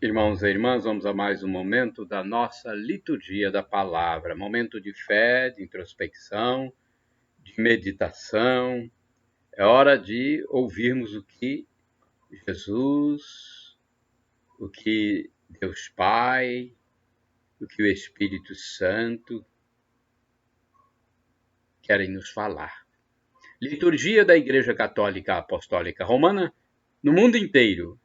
Irmãos e irmãs, vamos a mais um momento da nossa liturgia da palavra, momento de fé, de introspecção, de meditação. É hora de ouvirmos o que Jesus, o que Deus Pai, o que o Espírito Santo querem nos falar. Liturgia da Igreja Católica Apostólica Romana no mundo inteiro.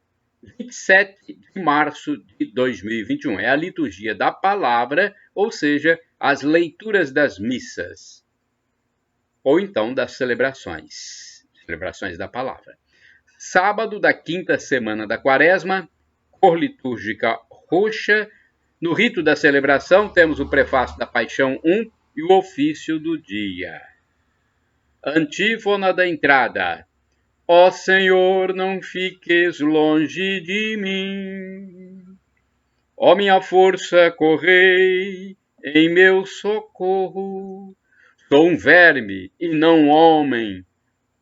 27 de março de 2021. É a liturgia da palavra, ou seja, as leituras das missas, ou então das celebrações da palavra. Sábado da quinta semana da quaresma, cor litúrgica roxa. No rito da celebração, temos o prefácio da Paixão 1 e o ofício do dia. Antífona da entrada. Ó Senhor, não fiques longe de mim. Ó minha força, correi em meu socorro. Sou um verme e não homem,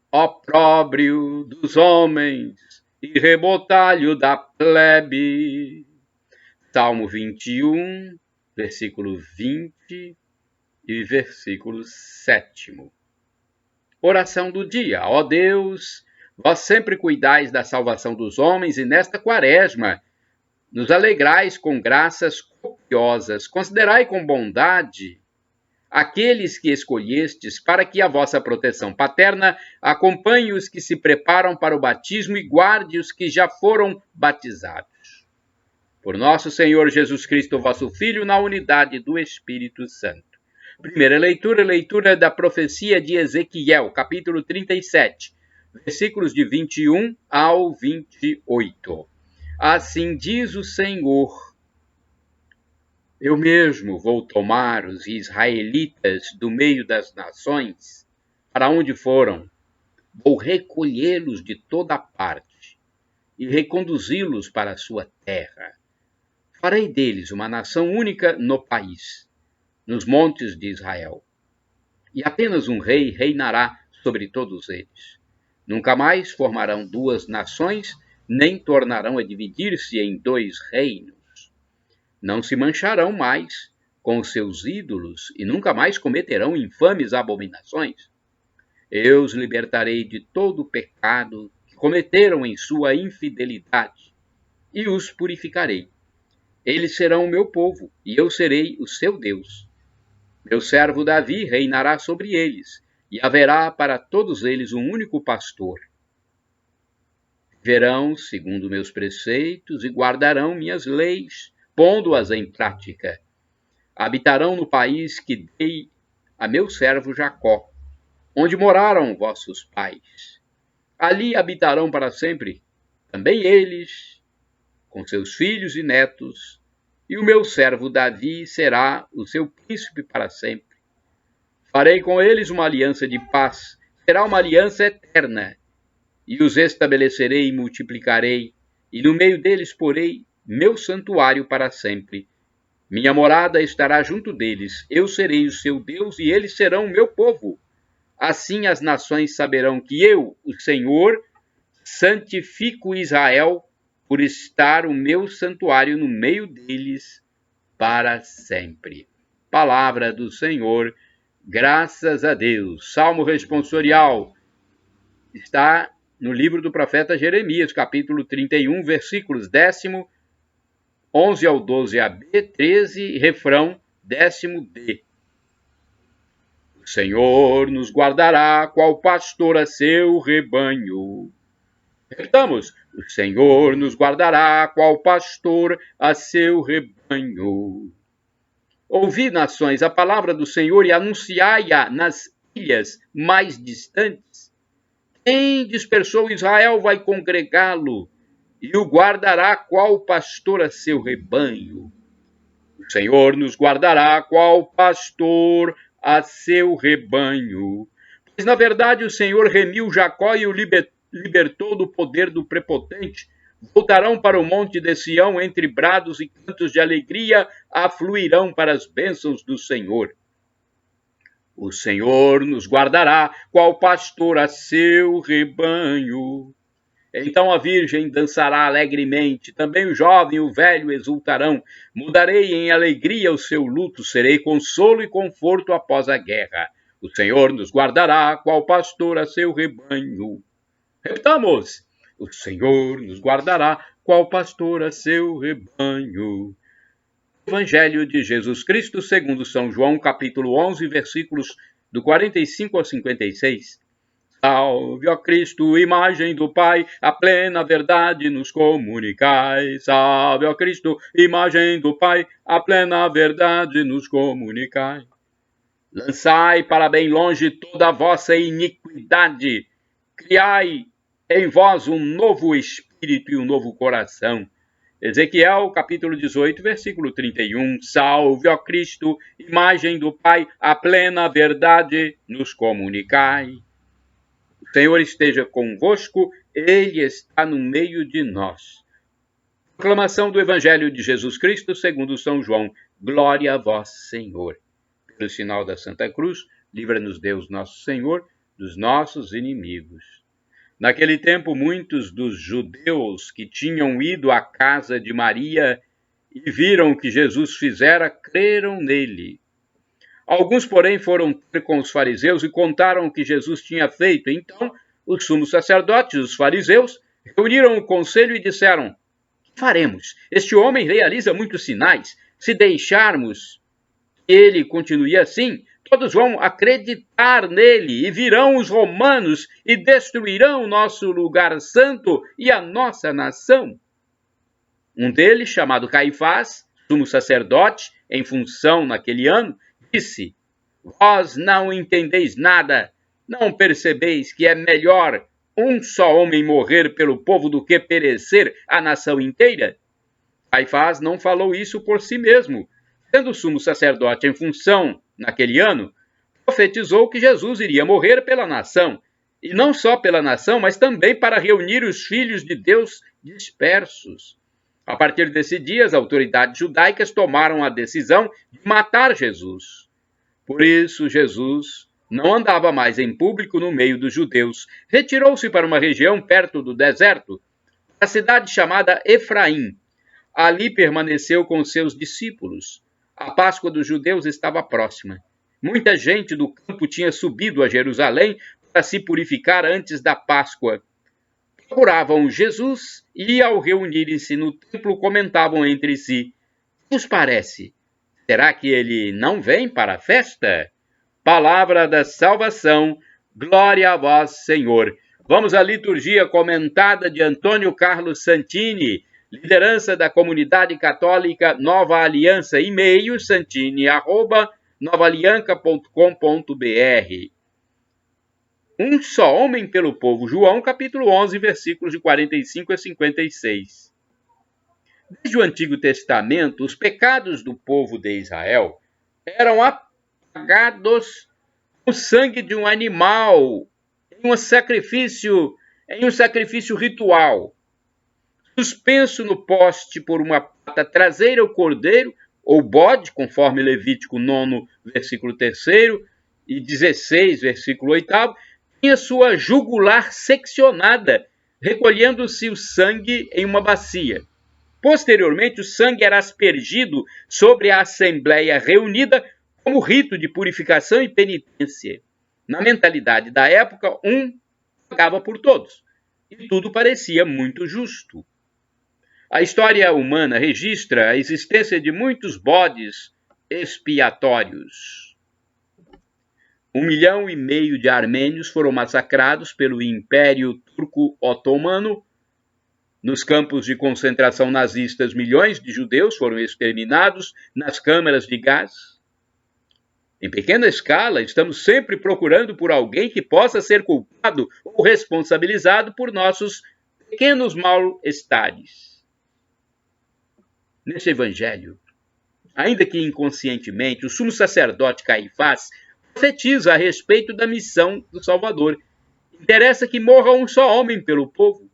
opróbrio dos homens e rebotalho da plebe. Salmo 21, versículo 20 e versículo 7. Oração do dia. Ó Deus, vós sempre cuidais da salvação dos homens e nesta quaresma nos alegrais com graças copiosas. Considerai com bondade aqueles que escolhestes para que a vossa proteção paterna acompanhe os que se preparam para o batismo e guarde os que já foram batizados. Por nosso Senhor Jesus Cristo, vosso Filho, na unidade do Espírito Santo. Primeira leitura da profecia de Ezequiel, capítulo 37, versículos de 21 ao 28. Assim diz o Senhor: eu mesmo vou tomar os israelitas do meio das nações, para onde foram, vou recolhê-los de toda parte e reconduzi-los para a sua terra. Farei deles uma nação única no país, nos montes de Israel. E apenas um rei reinará sobre todos eles. Nunca mais formarão duas nações, nem tornarão a dividir-se em dois reinos. Não se mancharão mais com os seus ídolos e nunca mais cometerão infames abominações. Eu os libertarei de todo o pecado que cometeram em sua infidelidade e os purificarei. Eles serão o meu povo e eu serei o seu Deus. Meu servo Davi reinará sobre eles, e haverá para todos eles um único pastor. Viverão segundo meus preceitos e guardarão minhas leis, pondo-as em prática. Habitarão no país que dei a meu servo Jacó, onde moraram vossos pais. Ali habitarão para sempre, também eles, com seus filhos e netos, e o meu servo Davi será o seu príncipe para sempre. Farei com eles uma aliança de paz, será uma aliança eterna, e os estabelecerei e multiplicarei, e no meio deles porei meu santuário para sempre. Minha morada estará junto deles, eu serei o seu Deus e eles serão o meu povo. Assim as nações saberão que eu, o Senhor, santifico Israel por estar o meu santuário no meio deles para sempre. Palavra do Senhor, graças a Deus. Salmo responsorial está no livro do profeta Jeremias, capítulo 31, versículos 11 ao 12a-b, 13, refrão 10d. O Senhor nos guardará, qual pastor a seu rebanho. Repitamos: o Senhor nos guardará, qual pastor a seu rebanho. Ouvi, nações, a palavra do Senhor e anunciai-a nas ilhas mais distantes. Quem dispersou Israel vai congregá-lo e o guardará, qual pastor a seu rebanho. O Senhor nos guardará, qual pastor a seu rebanho. Pois, na verdade, o Senhor remiu Jacó e o libertou do poder do prepotente. Voltarão para o monte de Sião, entre brados e cantos de alegria, afluirão para as bênçãos do Senhor. O Senhor nos guardará, qual pastor a seu rebanho. Então a virgem dançará alegremente, também o jovem e o velho exultarão. Mudarei em alegria o seu luto, serei consolo e conforto após a guerra. O Senhor nos guardará, qual pastor a seu rebanho. Repitamos: o Senhor nos guardará, qual pastor a seu rebanho. Evangelho de Jesus Cristo segundo São João, capítulo 11, versículos do 45 ao 56. Salve, ó Cristo, imagem do Pai, a plena verdade nos comunicai. Salve, ó Cristo, imagem do Pai, a plena verdade nos comunicai. Lançai para bem longe toda a vossa iniquidade. Criai em vós um novo espírito e um novo coração. Ezequiel, capítulo 18, versículo 31. Salve, ó Cristo, imagem do Pai, a plena verdade nos comunicai. O Senhor esteja convosco, Ele está no meio de nós. Proclamação do Evangelho de Jesus Cristo segundo São João. Glória a vós, Senhor. Pelo sinal da Santa Cruz, livra-nos Deus nosso Senhor dos nossos inimigos. Naquele tempo, muitos dos judeus que tinham ido à casa de Maria e viram o que Jesus fizera, creram nele. Alguns, porém, foram ter com os fariseus e contaram o que Jesus tinha feito. Então, os sumos sacerdotes e os fariseus reuniram o conselho e disseram: que faremos? Este homem realiza muitos sinais. Se deixarmos que ele continue assim, todos vão acreditar nele e virão os romanos e destruirão o nosso lugar santo e a nossa nação. Um deles, chamado Caifás, sumo sacerdote, em função naquele ano, disse: vós não entendeis nada, não percebeis que é melhor um só homem morrer pelo povo do que perecer a nação inteira? Caifás não falou isso por si mesmo. Sendo sumo sacerdote em função naquele ano, profetizou que Jesus iria morrer pela nação, e não só pela nação, mas também para reunir os filhos de Deus dispersos. A partir desse dia, as autoridades judaicas tomaram a decisão de matar Jesus. Por isso, Jesus não andava mais em público no meio dos judeus. Retirou-se para uma região perto do deserto, a cidade chamada Efraim. Ali permaneceu com seus discípulos. A Páscoa dos judeus estava próxima. Muita gente do campo tinha subido a Jerusalém para se purificar antes da Páscoa. Procuravam Jesus e, ao reunirem-se no templo, comentavam entre si: que vos parece? Será que ele não vem para a festa? Palavra da salvação, glória a vós, Senhor. Vamos à liturgia comentada de Antônio Carlos Santini, liderança da comunidade católica Nova Aliança, e-mail santini@novaalianca.com.br. Um só homem pelo povo, João, capítulo 11, versículos de 45 a 56. Desde o Antigo Testamento, os pecados do povo de Israel eram apagados com o sangue de um animal em um sacrifício ritual. Suspenso no poste por uma pata traseira, o cordeiro, ou bode, conforme Levítico 9, versículo 3 e 16, versículo 8, tinha sua jugular seccionada, recolhendo-se o sangue em uma bacia. Posteriormente, o sangue era aspergido sobre a assembleia reunida como rito de purificação e penitência. Na mentalidade da época, um pagava por todos, e tudo parecia muito justo. A história humana registra a existência de muitos bodes expiatórios. 1,5 milhão de armênios foram massacrados pelo Império Turco-Otomano. Nos campos de concentração nazistas, milhões de judeus foram exterminados nas câmaras de gás. Em pequena escala, estamos sempre procurando por alguém que possa ser culpado ou responsabilizado por nossos pequenos mal-estares. Neste evangelho, ainda que inconscientemente, o sumo sacerdote Caifás profetiza a respeito da missão do Salvador. Interessa que morra um só homem pelo povo.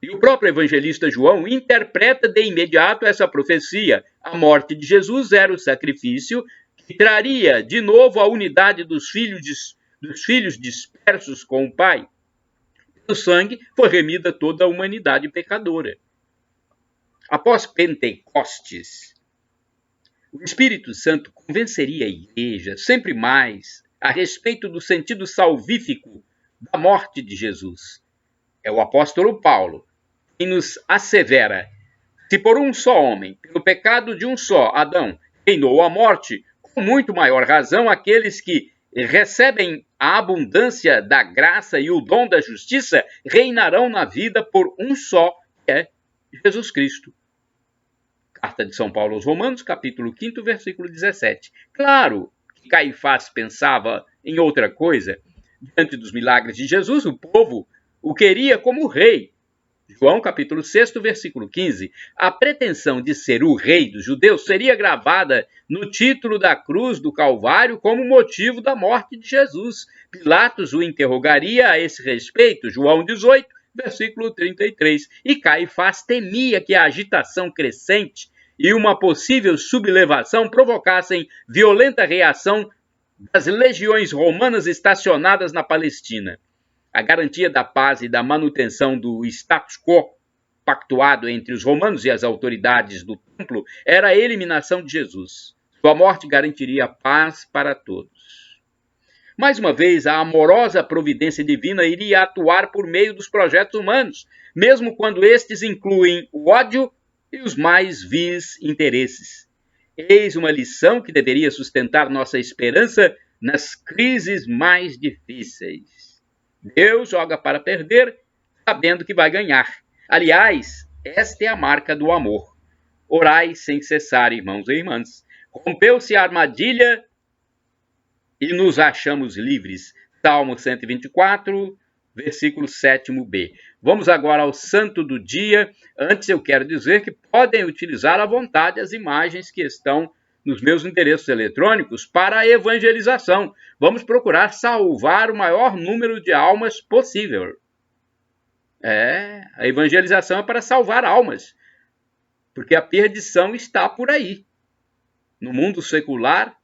E o próprio evangelista João interpreta de imediato essa profecia. A morte de Jesus era o sacrifício que traria de novo a unidade dos filhos dispersos com o Pai. No sangue foi remida toda a humanidade pecadora. Após Pentecostes, o Espírito Santo convenceria a igreja sempre mais a respeito do sentido salvífico da morte de Jesus. É o apóstolo Paulo quem nos assevera: se por um só homem, pelo pecado de um só, Adão, reinou a morte, com muito maior razão aqueles que recebem a abundância da graça e o dom da justiça reinarão na vida por um só, que é Jesus Cristo. Carta de São Paulo aos Romanos, capítulo 5, versículo 17. Claro que Caifás pensava em outra coisa. Diante dos milagres de Jesus, o povo o queria como rei. João, capítulo 6, versículo 15. A pretensão de ser o rei dos judeus seria gravada no título da cruz do Calvário como motivo da morte de Jesus. Pilatos o interrogaria a esse respeito, João 18, versículo 33. E Caifás temia que a agitação crescente e uma possível sublevação provocassem violenta reação das legiões romanas estacionadas na Palestina. A garantia da paz e da manutenção do status quo pactuado entre os romanos e as autoridades do templo era a eliminação de Jesus. Sua morte garantiria a paz para todos. Mais uma vez, a amorosa providência divina iria atuar por meio dos projetos humanos, mesmo quando estes incluem o ódio e os mais vis interesses. Eis uma lição que deveria sustentar nossa esperança nas crises mais difíceis. Deus joga para perder, sabendo que vai ganhar. Aliás, esta é a marca do amor. Orai sem cessar, irmãos e irmãs. Rompeu-se a armadilha e nos achamos livres. Salmo 124, versículo 7b. Vamos agora ao santo do dia. Antes eu quero dizer que podem utilizar à vontade as imagens que estão nos meus endereços eletrônicos para a evangelização. Vamos procurar salvar o maior número de almas possível. A evangelização é para salvar almas, porque a perdição está por aí. No mundo secular,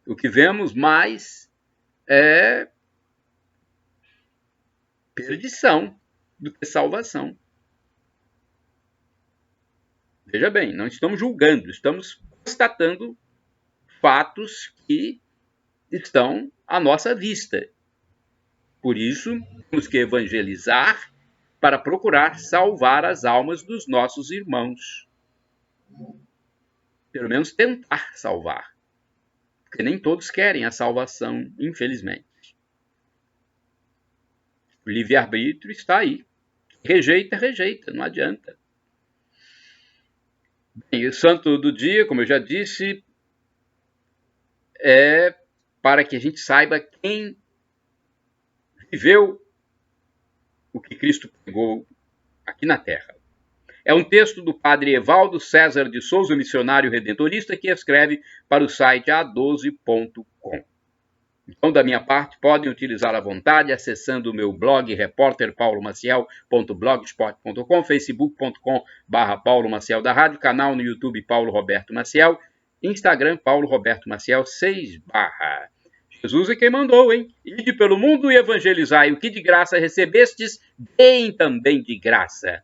o que vemos mais é perdição do que salvação. Veja bem, não estamos julgando, estamos constatando fatos que estão à nossa vista. Por isso, temos que evangelizar para procurar salvar as almas dos nossos irmãos. Pelo menos tentar salvar. Porque nem todos querem a salvação, infelizmente. O livre-arbítrio está aí. Rejeita, rejeita, não adianta. Bem, o santo do dia, como eu já disse, é para que a gente saiba quem viveu o que Cristo pregou aqui na Terra. É um texto do padre Evaldo César de Souza, missionário redentorista, que escreve para o site a12.com. Então, da minha parte, podem utilizar à vontade, acessando o meu blog repórterpaulomaciel.blogspot.com, facebook.com/Paulo Maciel da Rádio, canal no YouTube Paulo Roberto Maciel, Instagram Paulo Roberto Maciel 6/. Jesus é quem mandou, hein? Ide pelo mundo e evangelizai. O que de graça recebestes, deem também de graça.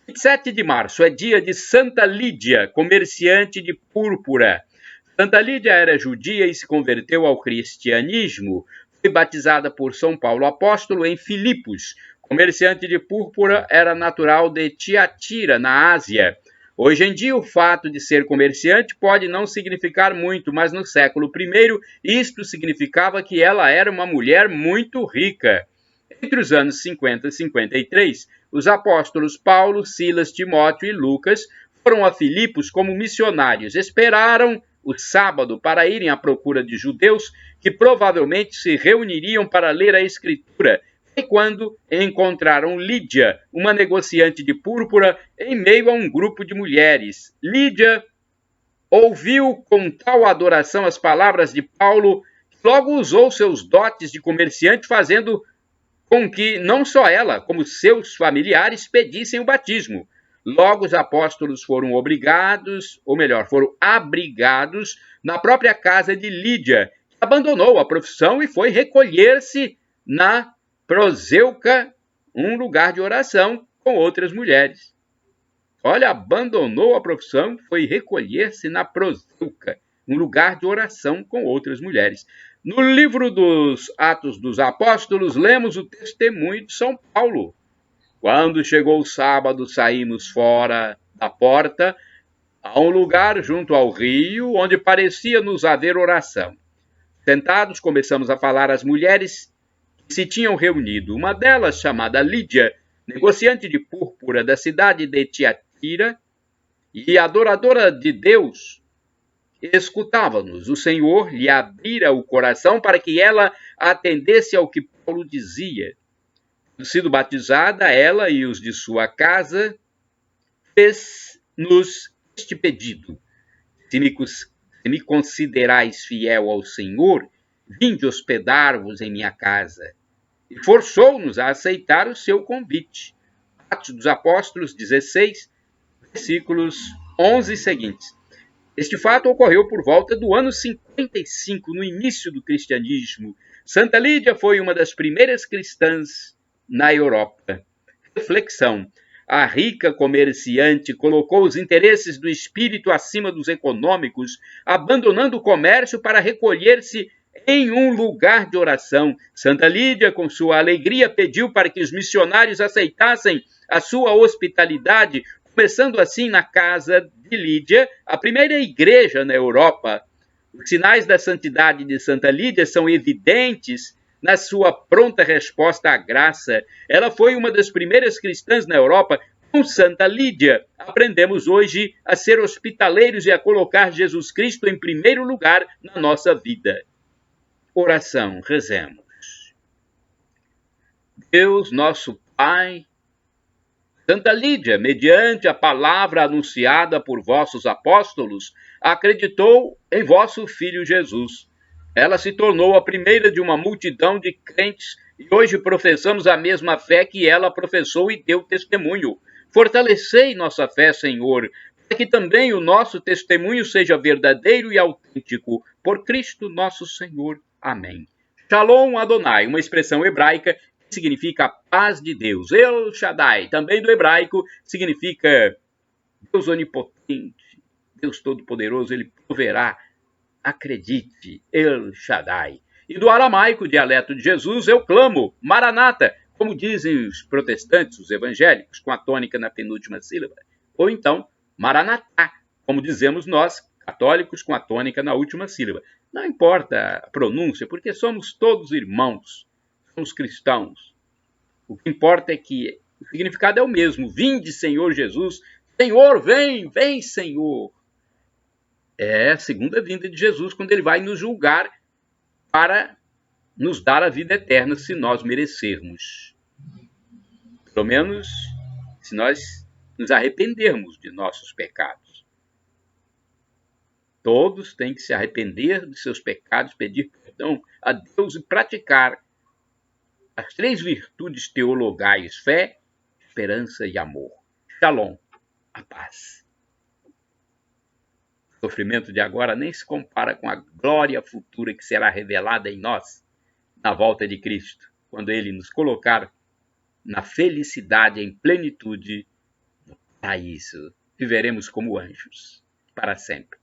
27 de março é dia de Santa Lídia, comerciante de púrpura. Santa Lídia era judia e se converteu ao cristianismo. Foi batizada por São Paulo Apóstolo em Filipos. Comerciante de púrpura, era natural de Tiatira, na Ásia. Hoje em dia, o fato de ser comerciante pode não significar muito, mas no século I, isto significava que ela era uma mulher muito rica. Entre os anos 50 e 53, os apóstolos Paulo, Silas, Timóteo e Lucas foram a Filipos como missionários. Esperaram o sábado para irem à procura de judeus que provavelmente se reuniriam para ler a Escritura. Foi quando encontraram Lídia, uma negociante de púrpura, em meio a um grupo de mulheres. Lídia ouviu com tal adoração as palavras de Paulo, que logo usou seus dotes de comerciante, fazendo com que não só ela, como seus familiares pedissem o batismo. Logo os apóstolos foram foram abrigados na própria casa de Lídia, que abandonou a profissão e foi recolher-se na Proseuca um lugar de oração com outras mulheres. Olha, abandonou a profissão, foi recolher-se na Proseuca, um lugar de oração com outras mulheres. No livro dos Atos dos Apóstolos, lemos o testemunho de São Paulo. Quando chegou o sábado, saímos fora da porta a um lugar junto ao rio, onde parecia nos haver oração. Sentados, começamos a falar às mulheres que se tinham reunido. Uma delas, chamada Lídia, negociante de púrpura da cidade de Tiatira e adoradora de Deus, escutava-nos. O Senhor lhe abrira o coração para que ela atendesse ao que Paulo dizia. Sido batizada, ela e os de sua casa, fez-nos este pedido: se me considerais fiel ao Senhor, vinde hospedar-vos em minha casa. E forçou-nos a aceitar o seu convite. Atos dos Apóstolos 16, versículos 11 seguintes. Este fato ocorreu por volta do ano 55, no início do cristianismo. Santa Lídia foi uma das primeiras cristãs na Europa. Reflexão. A rica comerciante colocou os interesses do espírito acima dos econômicos, abandonando o comércio para recolher-se em um lugar de oração. Santa Lídia, com sua alegria, pediu para que os missionários aceitassem a sua hospitalidade, começando assim na casa de Lídia, a primeira igreja na Europa. Os sinais da santidade de Santa Lídia são evidentes na sua pronta resposta à graça. Ela foi uma das primeiras cristãs na Europa. Com Santa Lídia, aprendemos hoje a ser hospitaleiros e a colocar Jesus Cristo em primeiro lugar na nossa vida. Oração, rezemos. Deus, nosso Pai, Santa Lídia, mediante a palavra anunciada por vossos apóstolos, acreditou em vosso Filho Jesus. Ela se tornou a primeira de uma multidão de crentes e hoje professamos a mesma fé que ela professou e deu testemunho. Fortalecei nossa fé, Senhor, para que também o nosso testemunho seja verdadeiro e autêntico. Por Cristo nosso Senhor. Amém. Shalom Adonai, uma expressão hebraica que significa a paz de Deus. El Shaddai, também do hebraico, significa Deus onipotente, Deus todo-poderoso, ele proverá. Acredite, El Shaddai. E do aramaico, dialeto de Jesus, eu clamo, Maranata, como dizem os protestantes, os evangélicos, com a tônica na penúltima sílaba. Ou então, Maranatá, como dizemos nós, católicos, com a tônica na última sílaba. Não importa a pronúncia, porque somos todos irmãos, somos cristãos. O que importa é que o significado é o mesmo. Vinde, Senhor Jesus. Senhor, vem, vem, Senhor. É a segunda vinda de Jesus, quando ele vai nos julgar para nos dar a vida eterna, se nós merecermos. Pelo menos, se nós nos arrependermos de nossos pecados. Todos têm que se arrepender de seus pecados, pedir perdão a Deus e praticar as 3 virtudes teologais: fé, esperança e amor. Shalom, a paz. O sofrimento de agora nem se compara com a glória futura que será revelada em nós na volta de Cristo, quando ele nos colocar na felicidade em plenitude no paraíso. Viveremos como anjos para sempre.